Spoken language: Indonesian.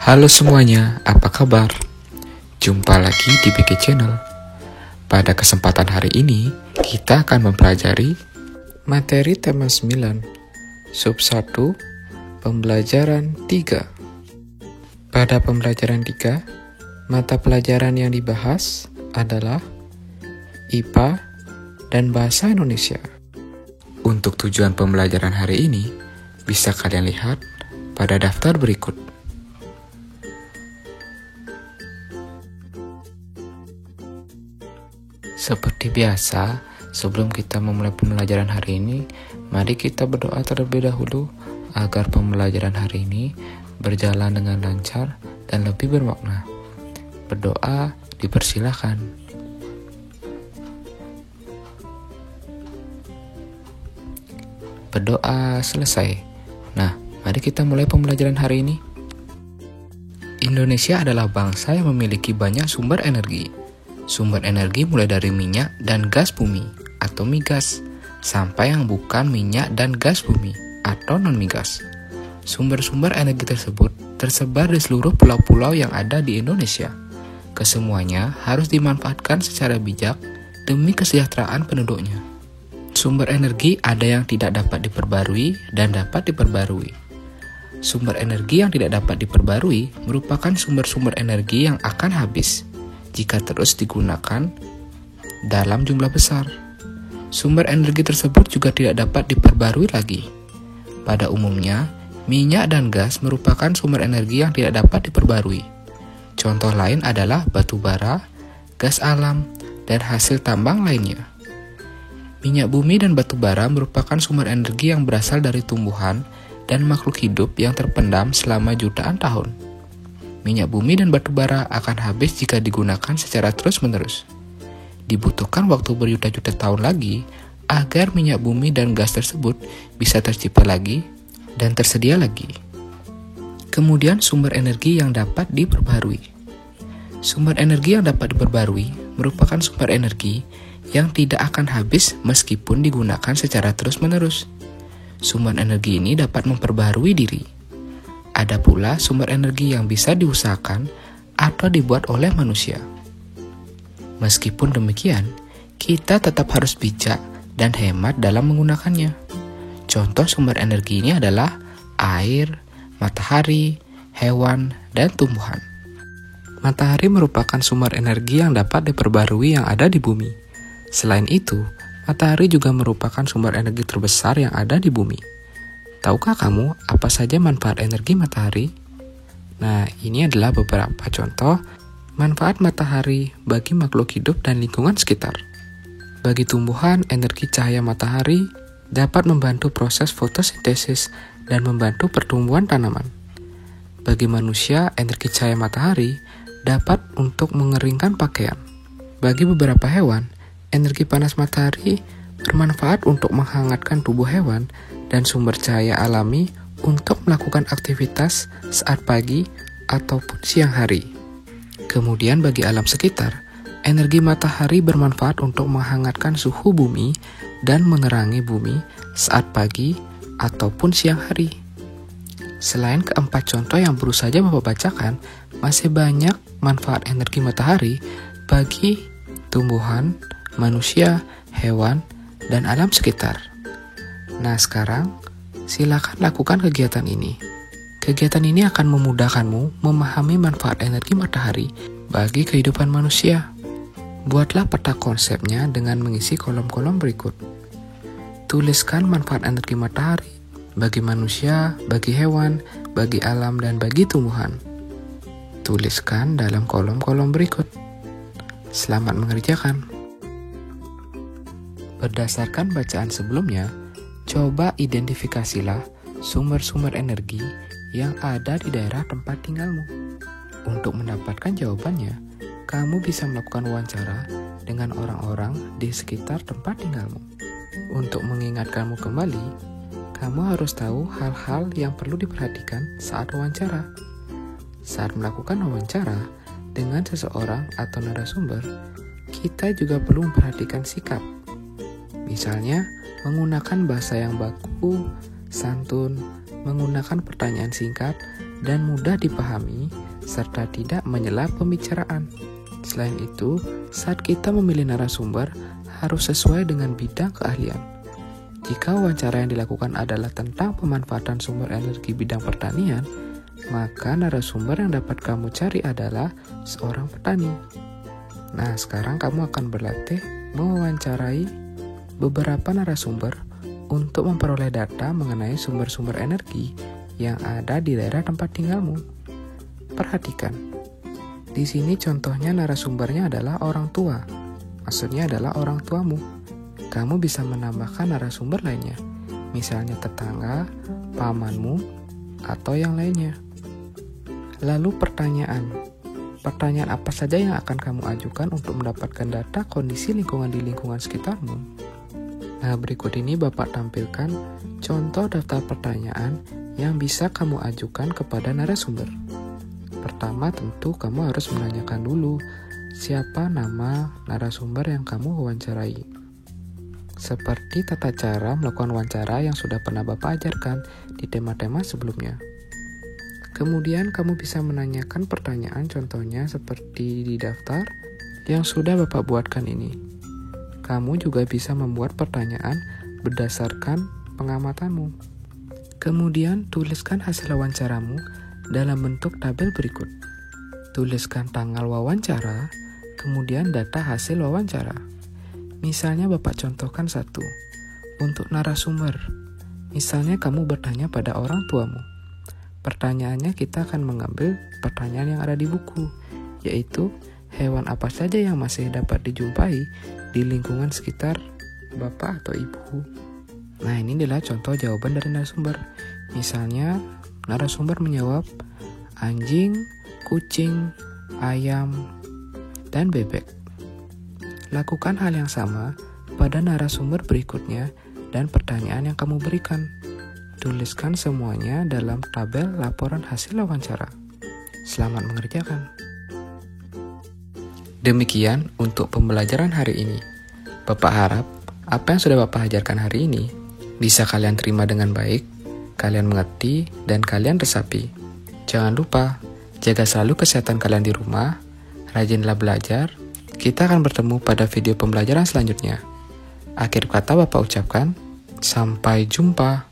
Halo semuanya, apa kabar? Jumpa lagi di BK Channel. Pada kesempatan hari ini, kita akan mempelajari materi tema 9, sub 1, pembelajaran 3. Pada pembelajaran 3, mata pelajaran yang dibahas adalah IPA dan Bahasa Indonesia. Untuk tujuan pembelajaran hari ini, bisa kalian lihat pada daftar berikut. Seperti biasa, sebelum kita memulai pembelajaran hari ini, mari kita berdoa terlebih dahulu agar pembelajaran hari ini berjalan dengan lancar dan lebih bermakna. Berdoa dipersilakan. Berdoa selesai. Nah, mari kita mulai pembelajaran hari ini. Indonesia adalah bangsa yang memiliki banyak sumber energi. Sumber energi mulai dari minyak dan gas bumi atau migas, sampai yang bukan minyak dan gas bumi atau non-migas. Sumber-sumber energi tersebut tersebar di seluruh pulau-pulau yang ada di Indonesia. Kesemuanya harus dimanfaatkan secara bijak demi kesejahteraan penduduknya. Sumber energi ada yang tidak dapat diperbarui dan dapat diperbarui. Sumber energi yang tidak dapat diperbarui merupakan sumber-sumber energi yang akan habis jika terus digunakan dalam jumlah besar. Sumber energi tersebut juga tidak dapat diperbarui lagi. Pada umumnya, minyak dan gas merupakan sumber energi yang tidak dapat diperbarui. Contoh lain adalah batu bara, gas alam, dan hasil tambang lainnya. Minyak bumi dan batu bara merupakan sumber energi yang berasal dari tumbuhan dan makhluk hidup yang terpendam selama jutaan tahun. Minyak bumi dan batu bara akan habis jika digunakan secara terus-menerus. Dibutuhkan waktu berjuta-juta tahun lagi agar minyak bumi dan gas tersebut bisa tercipta lagi dan tersedia lagi. Kemudian sumber energi yang dapat diperbarui. Sumber energi yang dapat diperbarui merupakan sumber energi yang tidak akan habis meskipun digunakan secara terus-menerus. Sumber energi ini dapat memperbarui diri. Ada pula sumber energi yang bisa diusahakan atau dibuat oleh manusia. Meskipun demikian, kita tetap harus bijak dan hemat dalam menggunakannya. Contoh sumber energi ini adalah air, matahari, hewan, dan tumbuhan. Matahari merupakan sumber energi yang dapat diperbarui yang ada di bumi. Selain itu, matahari juga merupakan sumber energi terbesar yang ada di bumi. Tahukah kamu apa saja manfaat energi matahari? Nah, ini adalah beberapa contoh manfaat matahari bagi makhluk hidup dan lingkungan sekitar. Bagi tumbuhan, energi cahaya matahari dapat membantu proses fotosintesis dan membantu pertumbuhan tanaman. Bagi manusia, energi cahaya matahari dapat untuk mengeringkan pakaian. Bagi beberapa hewan, energi panas matahari bermanfaat untuk menghangatkan tubuh hewan dan sumber cahaya alami untuk melakukan aktivitas saat pagi ataupun siang hari. Kemudian bagi alam sekitar, energi matahari bermanfaat untuk menghangatkan suhu bumi dan menerangi bumi saat pagi ataupun siang hari. Selain keempat contoh yang baru saja Bapak bacakan, masih banyak manfaat energi matahari bagi tumbuhan, manusia, hewan, dan alam sekitar. Nah, sekarang silakan lakukan kegiatan ini. Kegiatan ini akan memudahkanmu memahami manfaat energi matahari bagi kehidupan manusia. Buatlah peta konsepnya dengan mengisi kolom-kolom berikut. Tuliskan manfaat energi matahari bagi manusia, bagi hewan, bagi alam, dan bagi tumbuhan. Tuliskan dalam kolom-kolom berikut. Selamat mengerjakan. Berdasarkan bacaan sebelumnya, coba identifikasilah sumber-sumber energi yang ada di daerah tempat tinggalmu. Untuk mendapatkan jawabannya, kamu bisa melakukan wawancara dengan orang-orang di sekitar tempat tinggalmu. Untuk mengingatkanmu kembali, kamu harus tahu hal-hal yang perlu diperhatikan saat wawancara. Saat melakukan wawancara dengan seseorang atau narasumber, kita juga perlu memperhatikan sikap. Misalnya, menggunakan bahasa yang baku, santun, menggunakan pertanyaan singkat, dan mudah dipahami, serta tidak menyela pembicaraan. Selain itu, saat kita memilih narasumber, harus sesuai dengan bidang keahlian. Jika wawancara yang dilakukan adalah tentang pemanfaatan sumber energi bidang pertanian, maka narasumber yang dapat kamu cari adalah seorang petani. Nah, sekarang kamu akan berlatih mewawancarai beberapa narasumber untuk memperoleh data mengenai sumber-sumber energi yang ada di daerah tempat tinggalmu. Perhatikan, di sini contohnya narasumbernya adalah orang tua, maksudnya adalah orang tuamu. Kamu bisa menambahkan narasumber lainnya, misalnya tetangga, pamanmu, atau yang lainnya. Lalu pertanyaan apa saja yang akan kamu ajukan untuk mendapatkan data kondisi lingkungan di lingkungan sekitarmu? Nah, berikut ini Bapak tampilkan contoh daftar pertanyaan yang bisa kamu ajukan kepada narasumber. Pertama, tentu kamu harus menanyakan dulu siapa nama narasumber yang kamu wawancarai. Seperti tata cara melakukan wawancara yang sudah pernah Bapak ajarkan di tema-tema sebelumnya. Kemudian kamu bisa menanyakan pertanyaan contohnya seperti di daftar yang sudah Bapak buatkan ini. Kamu juga bisa membuat pertanyaan berdasarkan pengamatanmu. Kemudian tuliskan hasil wawancaramu dalam bentuk tabel berikut. Tuliskan tanggal wawancara, kemudian data hasil wawancara. Misalnya Bapak contohkan 1. Untuk narasumber, misalnya kamu bertanya pada orang tuamu. Pertanyaannya kita akan mengambil pertanyaan yang ada di buku, yaitu hewan apa saja yang masih dapat dijumpai di lingkungan sekitar Bapak atau Ibu. Nah, ini adalah contoh jawaban dari narasumber. Misalnya, narasumber menjawab anjing, kucing, ayam, dan bebek. Lakukan hal yang sama pada narasumber berikutnya dan pertanyaan yang kamu berikan. Tuliskan semuanya dalam tabel laporan hasil wawancara. Selamat mengerjakan. Demikian untuk pembelajaran hari ini. Bapak harap apa yang sudah Bapak ajarkan hari ini bisa kalian terima dengan baik, kalian mengerti, dan kalian resapi. Jangan lupa, jaga selalu kesehatan kalian di rumah, rajinlah belajar. Kita akan bertemu pada video pembelajaran selanjutnya. Akhir kata Bapak ucapkan, sampai jumpa.